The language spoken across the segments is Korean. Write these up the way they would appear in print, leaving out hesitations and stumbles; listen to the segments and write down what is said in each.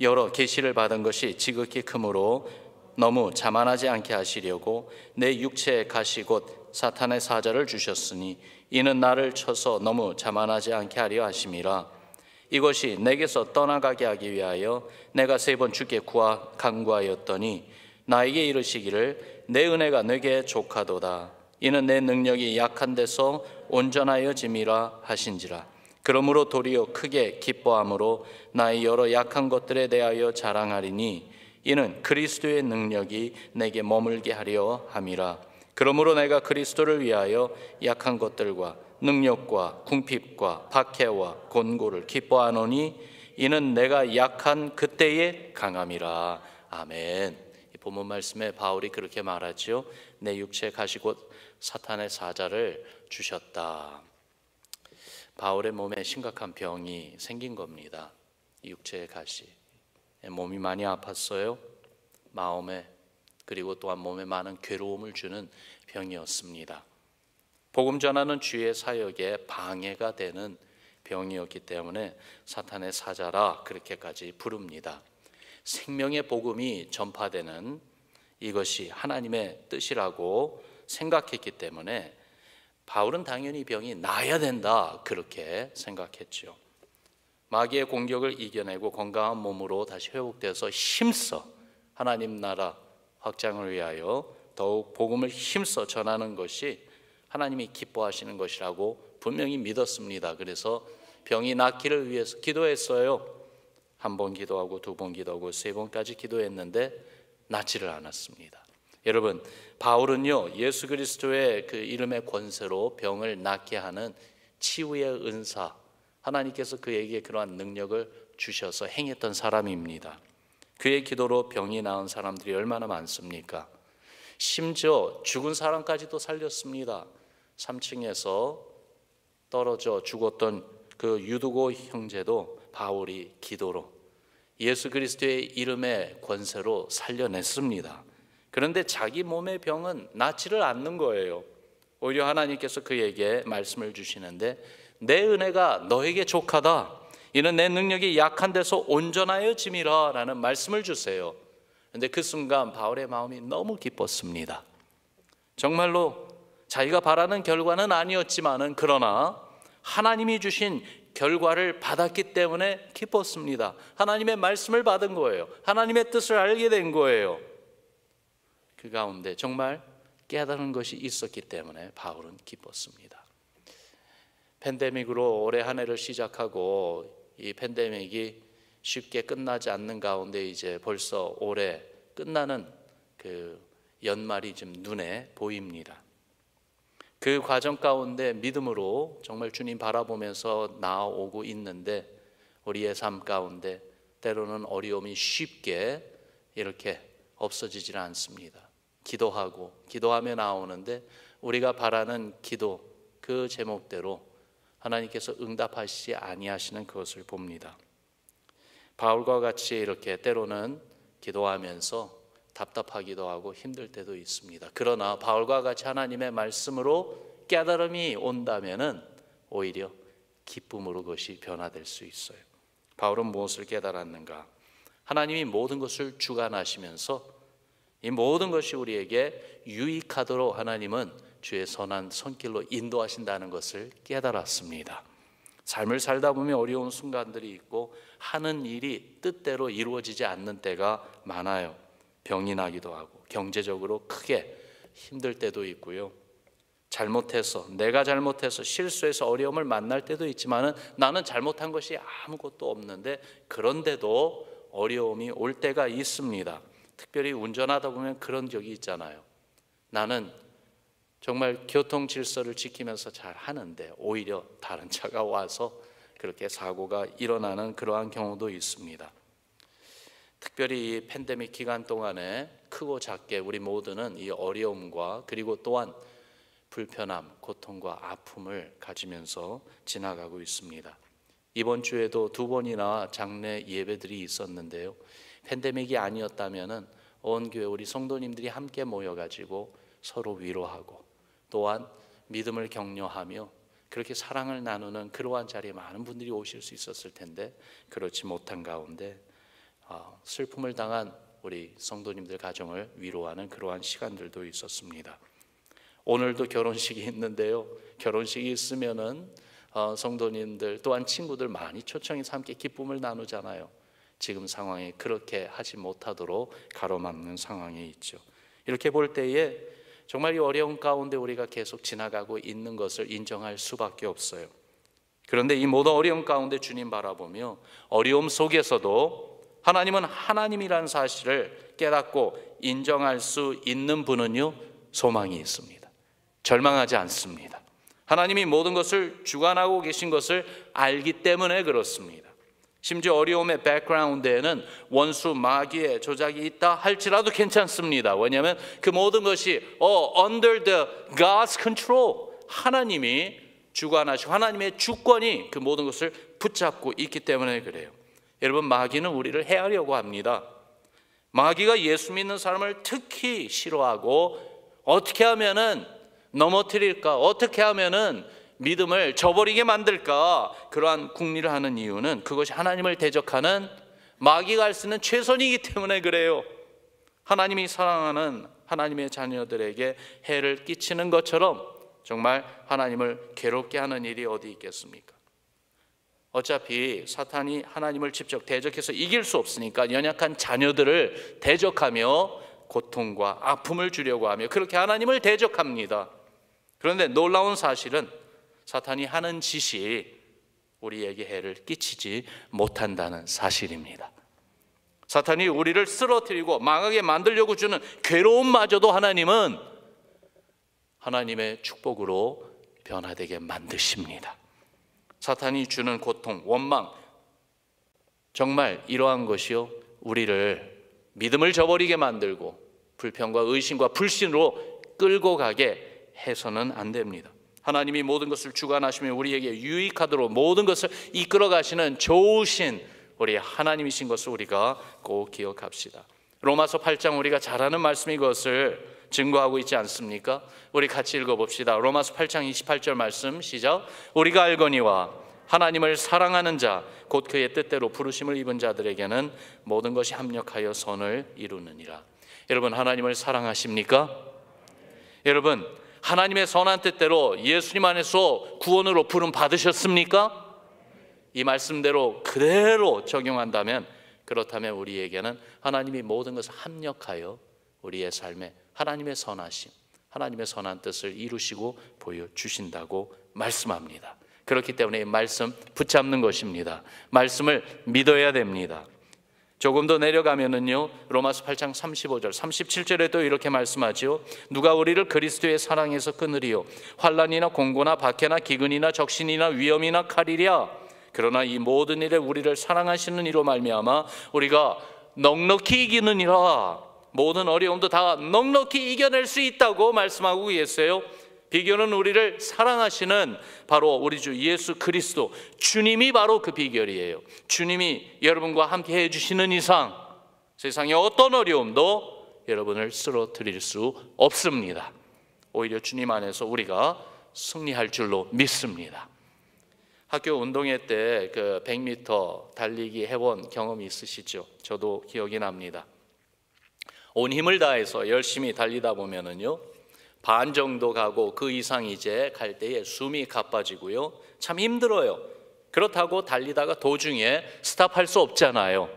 여러 계시를 받은 것이 지극히 크므로 너무 자만하지 않게 하시려고 내 육체의 가시 곧 사탄의 사자를 주셨으니 이는 나를 쳐서 너무 자만하지 않게 하려 하심이라. 이것이 내게서 떠나가게 하기 위하여 내가 3번 주께 간구하였더니 나에게 이르시기를 내 은혜가 내게 족하도다. 이는 내 능력이 약한 데서 온전하여짐이라 하신지라. 그러므로 도리어 크게 기뻐함으로 나의 여러 약한 것들에 대하여 자랑하리니 이는 그리스도의 능력이 내게 머물게 하려 함이라. 그러므로 내가 그리스도를 위하여 약한 것들과 능력과 궁핍과 박해와 곤고를 기뻐하노니 이는 내가 약한 그때의 강함이라. 아멘. 이 본문 말씀에 바울이 그렇게 말하죠. 내 육체 가시 곧 사탄의 사자를 주셨다. 바울의 몸에 심각한 병이 생긴 겁니다. 육체의 가시. 몸이 많이 아팠어요. 마음에 그리고 또한 몸에 많은 괴로움을 주는 병이었습니다. 복음 전하는 주의 사역에 방해가 되는 병이었기 때문에 사탄의 사자라 그렇게까지 부릅니다. 생명의 복음이 전파되는 이것이 하나님의 뜻이라고 생각했기 때문에 바울은 당연히 병이 나아야 된다 그렇게 생각했죠. 마귀의 공격을 이겨내고 건강한 몸으로 다시 회복돼서 힘써 하나님 나라 확장을 위하여 더욱 복음을 힘써 전하는 것이 하나님이 기뻐하시는 것이라고 분명히 믿었습니다. 그래서 병이 낫기를 위해서 기도했어요. 1번 기도하고 2번 기도하고 3번까지 기도했는데 낫지를 않았습니다. 여러분, 바울은요 예수 그리스도의 그 이름의 권세로 병을 낫게 하는 치유의 은사, 하나님께서 그에게 그러한 능력을 주셔서 행했던 사람입니다. 그의 기도로 병이 나은 사람들이 얼마나 많습니까? 심지어 죽은 사람까지도 살렸습니다. 3층에서 떨어져 죽었던 그 유두고 형제도 바울이 기도로 예수 그리스도의 이름의 권세로 살려냈습니다. 그런데 자기 몸의 병은 낫지를 않는 거예요. 오히려 하나님께서 그에게 말씀을 주시는데 내 은혜가 너에게 족하다. 이는 내 능력이 약한 데서 온전하여짐이라 라는 말씀을 주세요. 그런데 그 순간 바울의 마음이 너무 기뻤습니다. 정말로 자기가 바라는 결과는 아니었지만은 그러나 하나님이 주신 결과를 받았기 때문에 기뻤습니다. 하나님의 말씀을 받은 거예요. 하나님의 뜻을 알게 된 거예요. 그 가운데 정말 깨달은 것이 있었기 때문에 바울은 기뻤습니다. 팬데믹으로 올해 한 해를 시작하고 이 팬데믹이 쉽게 끝나지 않는 가운데 이제 벌써 올해 끝나는 그 연말이 좀 눈에 보입니다. 그 과정 가운데 믿음으로 정말 주님 바라보면서 나아오고 있는데 우리의 삶 가운데 때로는 어려움이 쉽게 이렇게 없어지질 않습니다. 기도하며 나오는데 우리가 바라는 기도 그 제목대로 하나님께서 응답하시지 아니하시는 그것을 봅니다. 바울과 같이 이렇게 때로는 기도하면서 답답하기도 하고 힘들 때도 있습니다. 그러나 바울과 같이 하나님의 말씀으로 깨달음이 온다면은 오히려 기쁨으로 그것이 변화될 수 있어요. 바울은 무엇을 깨달았는가? 하나님이 모든 것을 주관하시면서 이 모든 것이 우리에게 유익하도록 하나님은 주의 선한 손길로 인도하신다는 것을 깨달았습니다. 삶을 살다 보면 어려운 순간들이 있고 하는 일이 뜻대로 이루어지지 않는 때가 많아요. 병이 나기도 하고 경제적으로 크게 힘들 때도 있고요. 내가 잘못해서 실수해서 어려움을 만날 때도 있지만 나는 잘못한 것이 아무것도 없는데 그런데도 어려움이 올 때가 있습니다. 특별히 운전하다 보면 그런 적이 있잖아요. 나는 정말 교통 질서를 지키면서 잘 하는데 오히려 다른 차가 와서 그렇게 사고가 일어나는 그러한 경우도 있습니다. 특별히 이 팬데믹 기간 동안에 크고 작게 우리 모두는 이 어려움과 그리고 또한 불편함, 고통과 아픔을 가지면서 지나가고 있습니다. 이번 주에도 2번이나 장례 예배들이 있었는데요. 팬데믹이 아니었다면 온 교회 우리 성도님들이 함께 모여가지고 서로 위로하고 또한 믿음을 격려하며 그렇게 사랑을 나누는 그러한 자리에 많은 분들이 오실 수 있었을 텐데 그렇지 못한 가운데 슬픔을 당한 우리 성도님들 가정을 위로하는 그러한 시간들도 있었습니다. 오늘도 결혼식이 있는데요, 결혼식이 있으면은 성도님들 또한 친구들 많이 초청해서 함께 기쁨을 나누잖아요. 지금 상황에 그렇게 하지 못하도록 가로막는 상황에 있죠. 이렇게 볼 때에 정말 이 어려운 가운데 우리가 계속 지나가고 있는 것을 인정할 수밖에 없어요. 그런데 이 모든 어려움 가운데 주님 바라보며 어려움 속에서도 하나님은 하나님이라는 사실을 깨닫고 인정할 수 있는 분은요, 소망이 있습니다. 절망하지 않습니다. 하나님이 모든 것을 주관하고 계신 것을 알기 때문에 그렇습니다. 심지어 어려움의 백그라운드에는 원수 마귀의 조작이 있다 할지라도 괜찮습니다. 왜냐하면 그 모든 것이 under the God's control, 하나님이 주관하시고 하나님의 주권이 그 모든 것을 붙잡고 있기 때문에 그래요. 여러분, 마귀는 우리를 해하려고 합니다. 마귀가 예수 믿는 사람을 특히 싫어하고 어떻게 하면은 넘어뜨릴까, 어떻게 하면은 믿음을 저버리게 만들까, 그러한 궁리를 하는 이유는 그것이 하나님을 대적하는 마귀가 할 수 있는 최선이기 때문에 그래요. 하나님이 사랑하는 하나님의 자녀들에게 해를 끼치는 것처럼 정말 하나님을 괴롭게 하는 일이 어디 있겠습니까? 어차피 사탄이 하나님을 직접 대적해서 이길 수 없으니까 연약한 자녀들을 대적하며 고통과 아픔을 주려고 하며 그렇게 하나님을 대적합니다. 그런데 놀라운 사실은 사탄이 하는 짓이 우리에게 해를 끼치지 못한다는 사실입니다. 사탄이 우리를 쓰러뜨리고 망하게 만들려고 주는 괴로움마저도 하나님은 하나님의 축복으로 변화되게 만드십니다. 사탄이 주는 고통, 원망, 정말 이러한 것이요, 우리를 믿음을 저버리게 만들고 불평과 의심과 불신으로 끌고 가게 해서는 안 됩니다. 하나님이 모든 것을 주관하시며 우리에게 유익하도록 모든 것을 이끌어 가시는 좋으신 우리 하나님이신 것을 우리가 꼭 기억합시다. 로마서 8장 우리가 잘 아는 말씀이 그것을 증거하고 있지 않습니까? 우리 같이 읽어봅시다. 로마서 8장 28절 말씀 시작. 우리가 알거니와 하나님을 사랑하는 자 곧 그의 뜻대로 부르심을 입은 자들에게는 모든 것이 합력하여 선을 이루느니라. 여러분, 하나님을 사랑하십니까? 여러분, 하나님의 선한 뜻대로 예수님 안에서 구원으로 부름 받으셨습니까? 이 말씀대로 그대로 적용한다면, 그렇다면 우리에게는 하나님이 모든 것을 합력하여 우리의 삶에 하나님의 선하심, 하나님의 선한 뜻을 이루시고 보여주신다고 말씀합니다. 그렇기 때문에 이 말씀 붙잡는 것입니다. 말씀을 믿어야 됩니다. 조금 더 내려가면은요, 로마서 8장 35절 37절에도 이렇게 말씀하죠. 누가 우리를 그리스도의 사랑에서 끊으리요? 환난이나 공고나 박해나 기근이나 적신이나 위험이나 칼이랴. 그러나 이 모든 일에 우리를 사랑하시는 이로 말미암아 우리가 넉넉히 이기느니라. 모든 어려움도 다 넉넉히 이겨낼 수 있다고 말씀하고 계세요. 비결은 우리를 사랑하시는 바로 우리 주 예수 그리스도, 주님이 바로 그 비결이에요. 주님이 여러분과 함께 해주시는 이상 세상의 어떤 어려움도 여러분을 쓰러뜨릴 수 없습니다. 오히려 주님 안에서 우리가 승리할 줄로 믿습니다. 학교 운동회 때 그 100m 달리기 해본 경험이 있으시죠? 저도 기억이 납니다. 온 힘을 다해서 열심히 달리다 보면은요, 반 정도 가고 그 이상 이제 갈 때에 숨이 가빠지고요, 참 힘들어요. 그렇다고 달리다가 도중에 스탑할 수 없잖아요.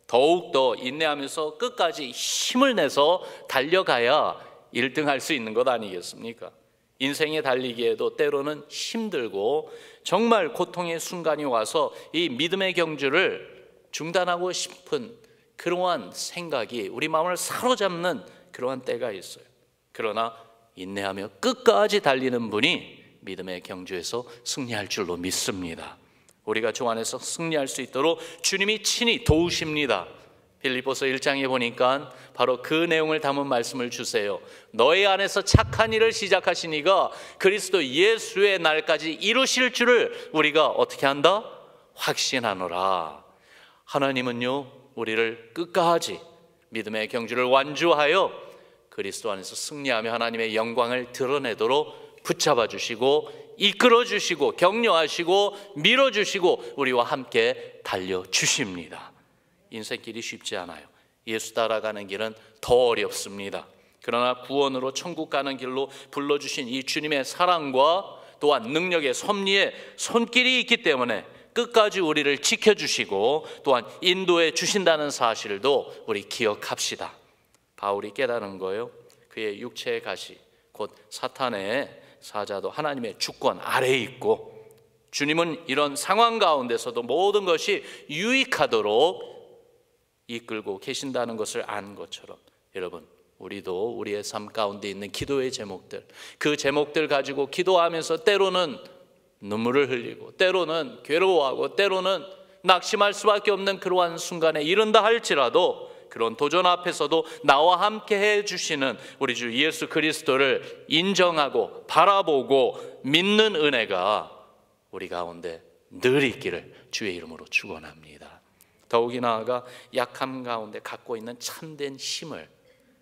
더욱더 인내하면서 끝까지 힘을 내서 달려가야 1등 할 수 있는 것 아니겠습니까? 인생의 달리기에도 때로는 힘들고 정말 고통의 순간이 와서 이 믿음의 경주를 중단하고 싶은 그러한 생각이 우리 마음을 사로잡는 그러한 때가 있어요. 그러나 인내하며 끝까지 달리는 분이 믿음의 경주에서 승리할 줄로 믿습니다. 우리가 주 안에서 승리할 수 있도록 주님이 친히 도우십니다. 빌립보서 1장에 보니까 바로 그 내용을 담은 말씀을 주세요. 너희 안에서 착한 일을 시작하신 이가 그리스도 예수의 날까지 이루실 줄을 우리가 어떻게 한다? 확신하노라. 하나님은요, 우리를 끝까지 믿음의 경주를 완주하여 그리스도 안에서 승리하며 하나님의 영광을 드러내도록 붙잡아 주시고 이끌어 주시고 격려하시고 밀어 주시고 우리와 함께 달려 주십니다. 인생길이 쉽지 않아요. 예수 따라가는 길은 더 어렵습니다. 그러나 구원으로 천국 가는 길로 불러주신 이 주님의 사랑과 또한 능력의 섭리의 손길이 있기 때문에 끝까지 우리를 지켜주시고 또한 인도해 주신다는 사실도 우리 기억합시다. 바울이 깨달은 거예요. 그의 육체의 가시 곧 사탄의 사자도 하나님의 주권 아래에 있고, 주님은 이런 상황 가운데서도 모든 것이 유익하도록 이끌고 계신다는 것을 안 것처럼, 여러분 우리도 우리의 삶 가운데 있는 기도의 제목들, 그 제목들 가지고 기도하면서 때로는 눈물을 흘리고 때로는 괴로워하고 때로는 낙심할 수밖에 없는 그러한 순간에 이른다 할지라도, 그런 도전 앞에서도 나와 함께 해주시는 우리 주 예수 그리스도를 인정하고 바라보고 믿는 은혜가 우리 가운데 늘 있기를 주의 이름으로 축원합니다. 더욱이 나아가 약함 가운데 갖고 있는 참된 힘을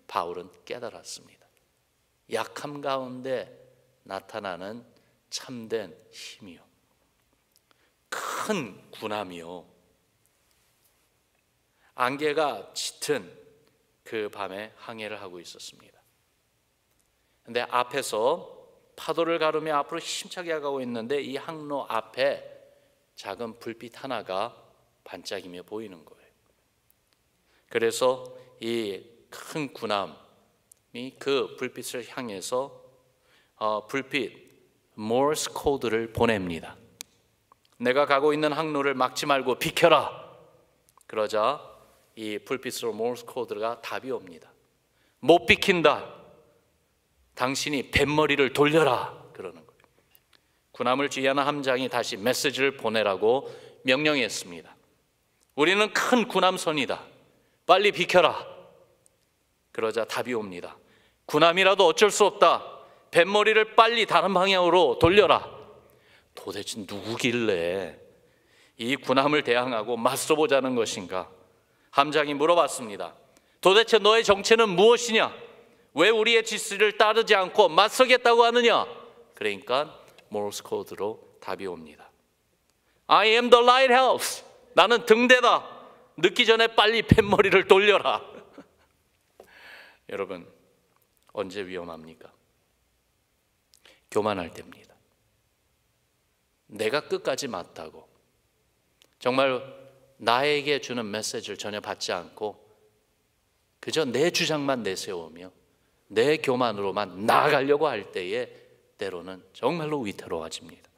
바울은 깨달았습니다. 약함 가운데 나타나는 참된 힘이요, 큰 군함이요, 안개가 짙은 그 밤에 항해를 하고 있었습니다. 근데 앞에서 파도를 가르며 앞으로 힘차게 가고 있는데 이 항로 앞에 작은 불빛 하나가 반짝이며 보이는 거예요. 그래서 이 큰 군함이 그 불빛을 향해서 불빛 모르스 코드를 보냅니다. 내가 가고 있는 항로를 막지 말고 비켜라. 그러자 이 불빛으로 모르스 코드가 답이 옵니다. 못 비킨다. 당신이 뱃머리를 돌려라. 그러는 거예요. 군함을 지휘하는 함장이 다시 메시지를 보내라고 명령했습니다. 우리는 큰 군함선이다. 빨리 비켜라. 그러자 답이 옵니다. 군함이라도 어쩔 수 없다. 뱃머리를 빨리 다른 방향으로 돌려라. 도대체 누구길래 이 군함을 대항하고 맞서보자는 것인가? 함장이 물어봤습니다. 도대체 너의 정체는 무엇이냐? 왜 우리의 지시를 따르지 않고 맞서겠다고 하느냐? 그러니까 모르스 코드로 답이 옵니다. I am the lighthouse. 나는 등대다. 늦기 전에 빨리 뱃머리를 돌려라. 여러분, 언제 위험합니까? 교만할 때입니다. 내가 끝까지 맞다고 정말 나에게 주는 메시지를 전혀 받지 않고 그저 내 주장만 내세우며 내 교만으로만 나아가려고 할 때에 때로는 정말로 위태로워집니다.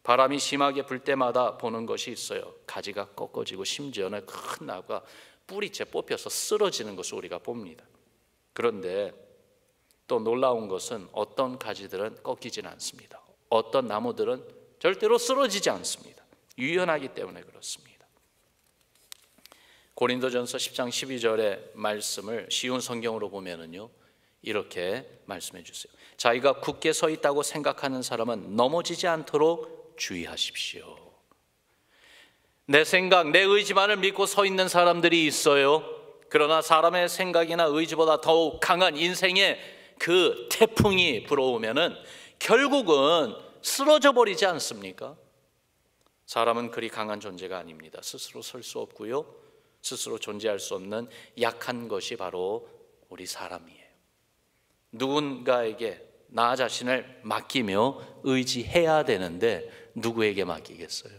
바람이 심하게 불 때마다 보는 것이 있어요. 가지가 꺾어지고 심지어는 큰 나무가 뿌리채 뽑혀서 쓰러지는 것을 우리가 봅니다. 그런데 또 놀라운 것은 어떤 가지들은 꺾이지는 않습니다. 어떤 나무들은 절대로 쓰러지지 않습니다. 유연하기 때문에 그렇습니다. 고린도전서 10장 12절의 말씀을 쉬운 성경으로 보면은요, 이렇게 말씀해 주세요. 자기가 굳게 서 있다고 생각하는 사람은 넘어지지 않도록 주의하십시오. 내 생각, 내 의지만을 믿고 서 있는 사람들이 있어요. 그러나 사람의 생각이나 의지보다 더욱 강한 인생의 그 태풍이 불어오면은 결국은 쓰러져 버리지 않습니까? 사람은 그리 강한 존재가 아닙니다. 스스로 설 수 없고요, 스스로 존재할 수 없는 약한 것이 바로 우리 사람이에요. 누군가에게 나 자신을 맡기며 의지해야 되는데 누구에게 맡기겠어요?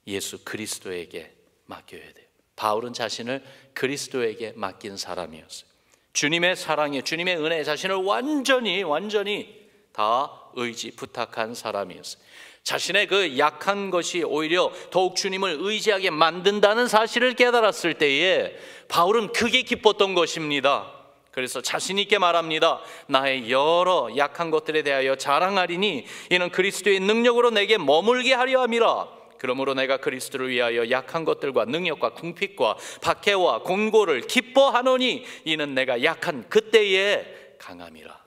예수 그리스도에게 맡겨야 돼요. 바울은 자신을 그리스도에게 맡긴 사람이었어요. 주님의 사랑에, 주님의 은혜에 자신을 완전히 다 의지 부탁한 사람이었어요. 자신의 그 약한 것이 오히려 더욱 주님을 의지하게 만든다는 사실을 깨달았을 때에 바울은 크게 기뻤던 것입니다. 그래서 자신 있게 말합니다. 나의 여러 약한 것들에 대하여 자랑하리니 이는 그리스도의 능력으로 내게 머물게 하려 함이라. 그러므로 내가 그리스도를 위하여 약한 것들과 능력과 궁핍과 박해와 곤고를 기뻐하노니 이는 내가 약한 그때에 강함이라.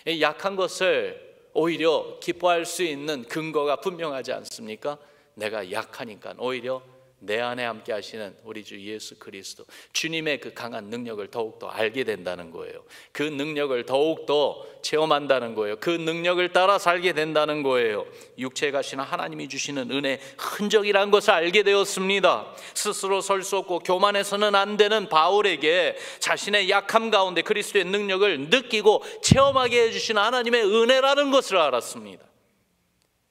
이 약한 것을 오히려 기뻐할 수 있는 근거가 분명하지 않습니까? 내가 약하니까 오히려 내 안에 함께 하시는 우리 주 예수 그리스도, 주님의 그 강한 능력을 더욱더 알게 된다는 거예요. 그 능력을 더욱더 체험한다는 거예요. 그 능력을 따라 살게 된다는 거예요. 육체에 가시는 하나님이 주시는 은혜의 흔적이라는 것을 알게 되었습니다. 스스로 설 수 없고 교만해서는 안 되는 바울에게 자신의 약함 가운데 그리스도의 능력을 느끼고 체험하게 해주시는 하나님의 은혜라는 것을 알았습니다.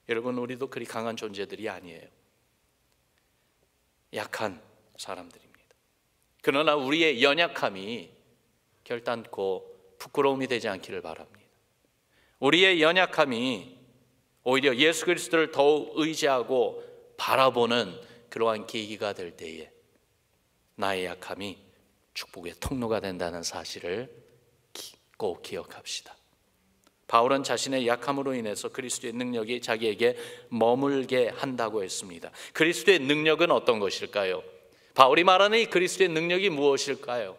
여러분, 우리도 그리 강한 존재들이 아니에요. 약한 사람들입니다. 그러나 우리의 연약함이 결단코 부끄러움이 되지 않기를 바랍니다. 우리의 연약함이 오히려 예수 그리스도를 더욱 의지하고 바라보는 그러한 계기가 될 때에 나의 약함이 축복의 통로가 된다는 사실을 꼭 기억합시다. 바울은 자신의 약함으로 인해서 그리스도의 능력이 자기에게 머물게 한다고 했습니다. 그리스도의 능력은 어떤 것일까요? 바울이 말하는 이 그리스도의 능력이 무엇일까요?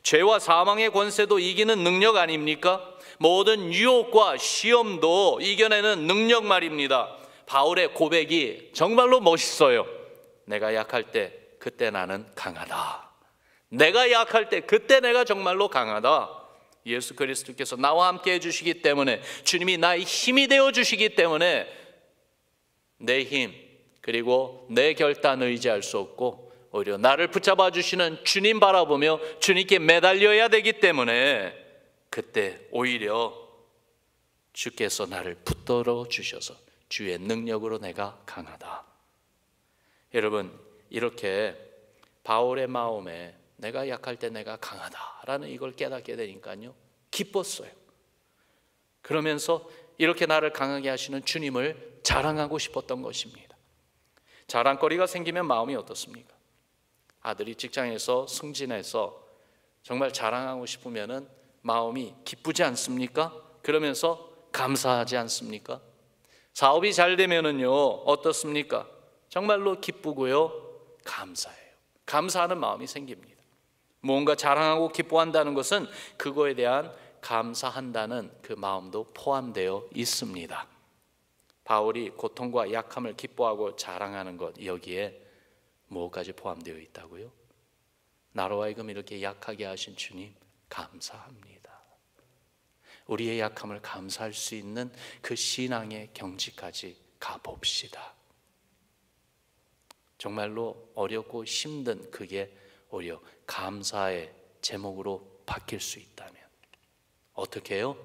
죄와 사망의 권세도 이기는 능력 아닙니까? 모든 유혹과 시험도 이겨내는 능력 말입니다. 바울의 고백이 정말로 멋있어요. 내가 약할 때 그때 나는 강하다. 내가 약할 때 그때 내가 정말로 강하다. 예수 그리스도께서 나와 함께 해주시기 때문에, 주님이 나의 힘이 되어주시기 때문에 내 힘 그리고 내 결단을 의지할 수 없고 오히려 나를 붙잡아 주시는 주님 바라보며 주님께 매달려야 되기 때문에 그때 오히려 주께서 나를 붙들어 주셔서 주의 능력으로 내가 강하다. 여러분, 이렇게 바울의 마음에 내가 약할 때 내가 강하다라는 이걸 깨닫게 되니까요, 기뻤어요. 그러면서 이렇게 나를 강하게 하시는 주님을 자랑하고 싶었던 것입니다. 자랑거리가 생기면 마음이 어떻습니까? 아들이 직장에서 승진해서 정말 자랑하고 싶으면 마음이 기쁘지 않습니까? 그러면서 감사하지 않습니까? 사업이 잘 되면은요, 어떻습니까? 정말로 기쁘고요, 감사해요. 감사하는 마음이 생깁니다. 뭔가 자랑하고 기뻐한다는 것은 그거에 대한 감사한다는 그 마음도 포함되어 있습니다. 바울이 고통과 약함을 기뻐하고 자랑하는 것, 여기에 무엇까지 포함되어 있다고요? 나로 하여금 이렇게 약하게 하신 주님 감사합니다. 우리의 약함을 감사할 수 있는 그 신앙의 경지까지 가봅시다. 정말로 어렵고 힘든 그게 오히려 감사의 제목으로 바뀔 수 있다면 어떻게 해요?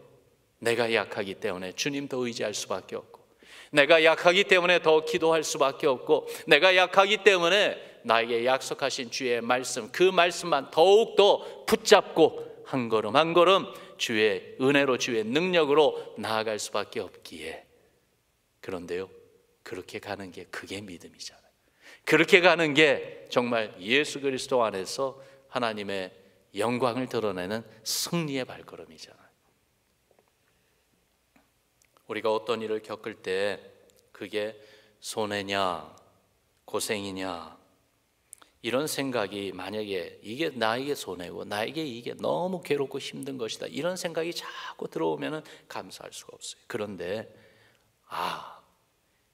내가 약하기 때문에 주님 더 의지할 수밖에 없고, 내가 약하기 때문에 더 기도할 수밖에 없고, 내가 약하기 때문에 나에게 약속하신 주의 말씀, 그 말씀만 더욱더 붙잡고 한 걸음 한 걸음 주의 은혜로 주의 능력으로 나아갈 수밖에 없기에, 그런데요, 그렇게 가는 게 그게 믿음이잖아요. 그렇게 가는 게 정말 예수 그리스도 안에서 하나님의 영광을 드러내는 승리의 발걸음이잖아요. 우리가 어떤 일을 겪을 때 그게 손해냐 고생이냐 이런 생각이, 만약에 이게 나에게 손해고 나에게 이게 너무 괴롭고 힘든 것이다, 이런 생각이 자꾸 들어오면 감사할 수가 없어요. 그런데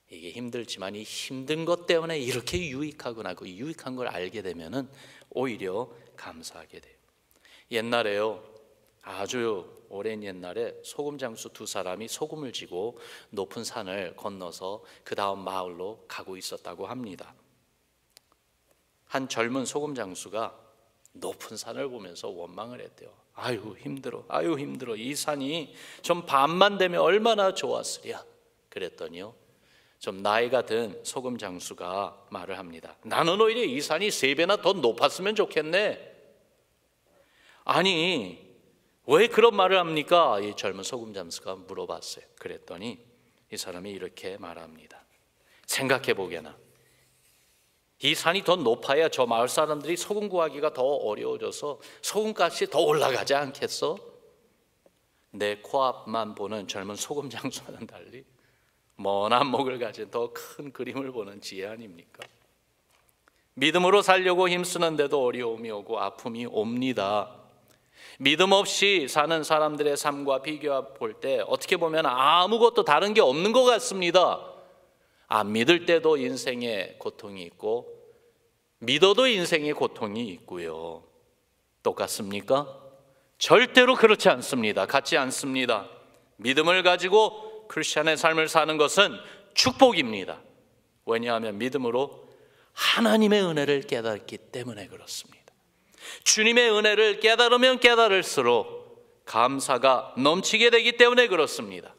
이게 힘들지만 이 힘든 것 때문에 이렇게 유익하구나, 그 유익한 걸 알게 되면 오히려 감사하게 돼요. 옛날에요, 아주 오랜 옛날에 소금 장수 두 사람이 소금을 지고 높은 산을 건너서 그 다음 마을로 가고 있었다고 합니다. 한 젊은 소금 장수가 높은 산을 보면서 원망을 했대요. 아유 힘들어, 아유 힘들어, 이 산이 좀 밤만 되면 얼마나 좋았으랴. 그랬더니요, 좀 나이가 든 소금 장수가 말을 합니다. 나는 오히려 이 산이 3배나 더 높았으면 좋겠네. 아니 왜 그런 말을 합니까? 이 젊은 소금 장수가 물어봤어요. 그랬더니 이 사람이 이렇게 말합니다. 생각해 보게나, 이 산이 더 높아야 저 마을 사람들이 소금 구하기가 더 어려워져서 소금값이 더 올라가지 않겠어? 내 코앞만 보는 젊은 소금 장수와는 달리 먼 안목을 가진 더 큰 그림을 보는 지혜 아닙니까? 믿음으로 살려고 힘쓰는데도 어려움이 오고 아픔이 옵니다. 믿음 없이 사는 사람들의 삶과 비교해 볼 때 어떻게 보면 아무것도 다른 게 없는 것 같습니다. 안 믿을 때도 인생에 고통이 있고, 믿어도 인생의 고통이 있고요. 똑같습니까? 절대로 그렇지 않습니다. 같지 않습니다. 믿음을 가지고 크리스천의 삶을 사는 것은 축복입니다. 왜냐하면 믿음으로 하나님의 은혜를 깨닫기 때문에 그렇습니다. 주님의 은혜를 깨달으면 깨달을수록 감사가 넘치게 되기 때문에 그렇습니다.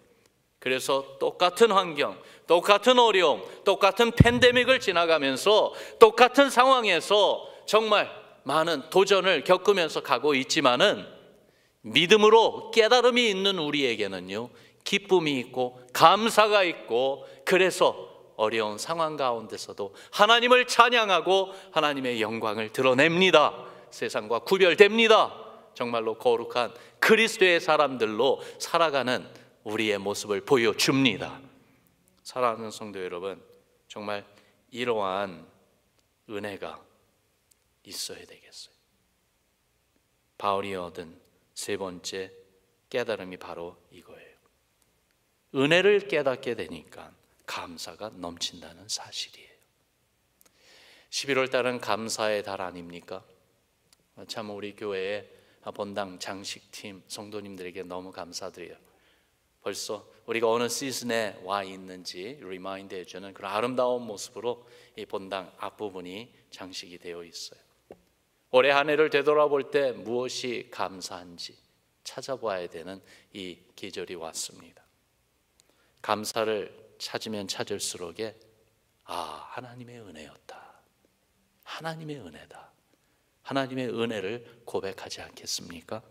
그래서 똑같은 환경, 똑같은 어려움, 똑같은 팬데믹을 지나가면서 똑같은 상황에서 정말 많은 도전을 겪으면서 가고 있지만은 믿음으로 깨달음이 있는 우리에게는요, 기쁨이 있고 감사가 있고, 그래서 어려운 상황 가운데서도 하나님을 찬양하고 하나님의 영광을 드러냅니다. 세상과 구별됩니다. 정말로 거룩한 그리스도의 사람들로 살아가는 우리의 모습을 보여줍니다. 사랑하는 성도 여러분, 정말 이러한 은혜가 있어야 되겠어요. 바울이 얻은 세 번째 깨달음이 바로 이거예요. 은혜를 깨닫게 되니까 감사가 넘친다는 사실이에요. 11월 달은 감사의 달 아닙니까? 참 우리 교회의 본당 장식팀 성도님들에게 너무 감사드려요. 벌써 우리가 어느 시즌에 와 있는지 리마인드 해주는 그런 아름다운 모습으로 이 본당 앞부분이 장식이 되어 있어요. 올해 한 해를 되돌아볼 때 무엇이 감사한지 찾아봐야 되는 이 계절이 왔습니다. 감사를 찾으면 찾을수록에 하나님의 은혜였다, 하나님의 은혜다, 하나님의 은혜를 고백하지 않겠습니까?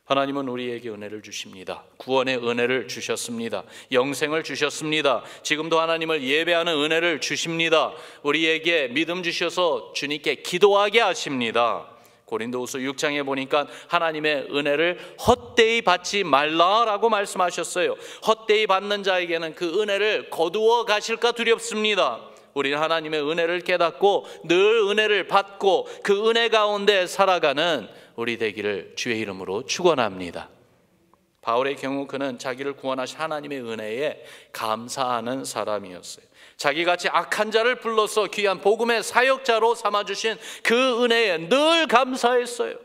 하나님은 우리에게 은혜를 주십니다. 구원의 은혜를 주셨습니다. 영생을 주셨습니다. 지금도 하나님을 예배하는 은혜를 주십니다. 우리에게 믿음 주셔서 주님께 기도하게 하십니다. 고린도후서 6장에 보니까 하나님의 은혜를 헛되이 받지 말라라고 말씀하셨어요. 헛되이 받는 자에게는 그 은혜를 거두어 가실까 두렵습니다. 우리는 하나님의 은혜를 깨닫고 늘 은혜를 받고 그 은혜 가운데 살아가는 우리 되기를 주의 이름으로 축원합니다. 바울의 경우 그는 자기를 구원하신 하나님의 은혜에 감사하는 사람이었어요. 자기같이 악한 자를 불러서 귀한 복음의 사역자로 삼아주신 그 은혜에 늘 감사했어요.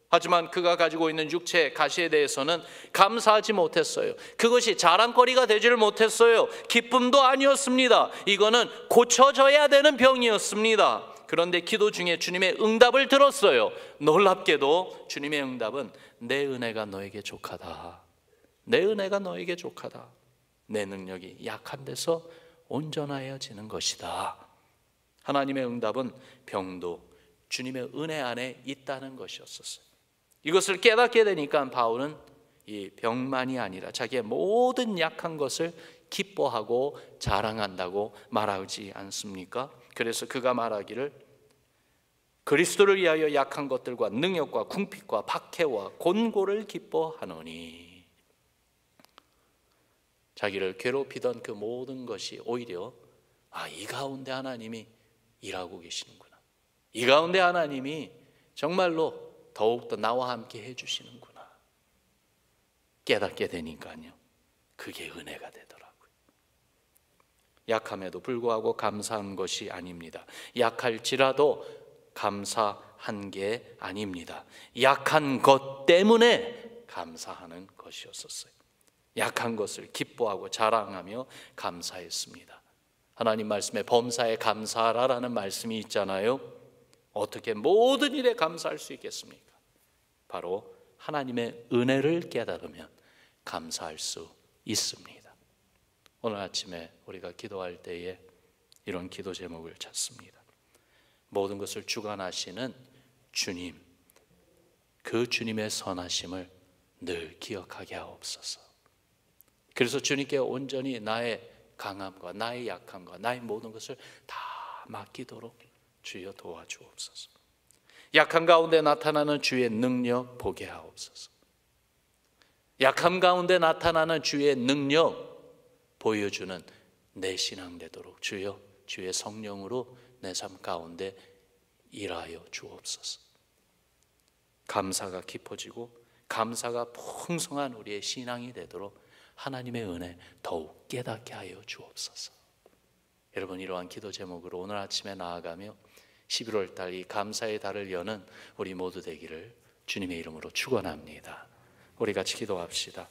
하지만 그가 가지고 있는 육체의 가시에 대해서는 감사하지 못했어요. 그것이 자랑거리가 되지를 못했어요. 기쁨도 아니었습니다. 이거는 고쳐져야 되는 병이었습니다. 그런데 기도 중에 주님의 응답을 들었어요. 놀랍게도 주님의 응답은 내 은혜가 너에게 족하다. 내 은혜가 너에게 족하다. 내 능력이 약한 데서 온전하여지는 것이다. 하나님의 응답은 병도 주님의 은혜 안에 있다는 것이었어요. 이것을 깨닫게 되니까 바울은 이 병만이 아니라 자기의 모든 약한 것을 기뻐하고 자랑한다고 말하지 않습니까? 그래서 그가 말하기를 그리스도를 위하여 약한 것들과 능력과 궁핍과 박해와 곤고를 기뻐하노니, 자기를 괴롭히던 그 모든 것이 오히려 이 가운데 하나님이 일하고 계시는구나, 이 가운데 하나님이 정말로 더욱더 나와 함께 해주시는구나 깨닫게 되니까요, 그게 은혜가 되더라고요. 약함에도 불구하고 감사한 것이 아닙니다. 약할지라도 감사한 게 아닙니다. 약한 것 때문에 감사하는 것이었었어요. 약한 것을 기뻐하고 자랑하며 감사했습니다. 하나님 말씀에 범사에 감사하라라는 말씀이 있잖아요. 어떻게 모든 일에 감사할 수 있겠습니까? 바로 하나님의 은혜를 깨달으면 감사할 수 있습니다. 오늘 아침에 우리가 기도할 때에 이런 기도 제목을 찾습니다. 모든 것을 주관하시는 주님, 그 주님의 선하심을 늘 기억하게 하옵소서. 그래서 주님께 온전히 나의 강함과 나의 약함과 나의 모든 것을 다 맡기도록 주여 도와주옵소서. 약함 가운데 나타나는 주의 능력 보게 하옵소서. 약함 가운데 나타나는 주의 능력 보여주는 내 신앙 되도록 주여 주의 성령으로 내 삶 가운데 일하여 주옵소서. 감사가 깊어지고 감사가 풍성한 우리의 신앙이 되도록 하나님의 은혜 더욱 깨닫게 하여 주옵소서. 여러분, 이러한 기도 제목으로 오늘 아침에 나아가며 11월 달 이 감사의 달을 여는 우리 모두 되기를 주님의 이름으로 축원합니다. 우리 같이 기도합시다.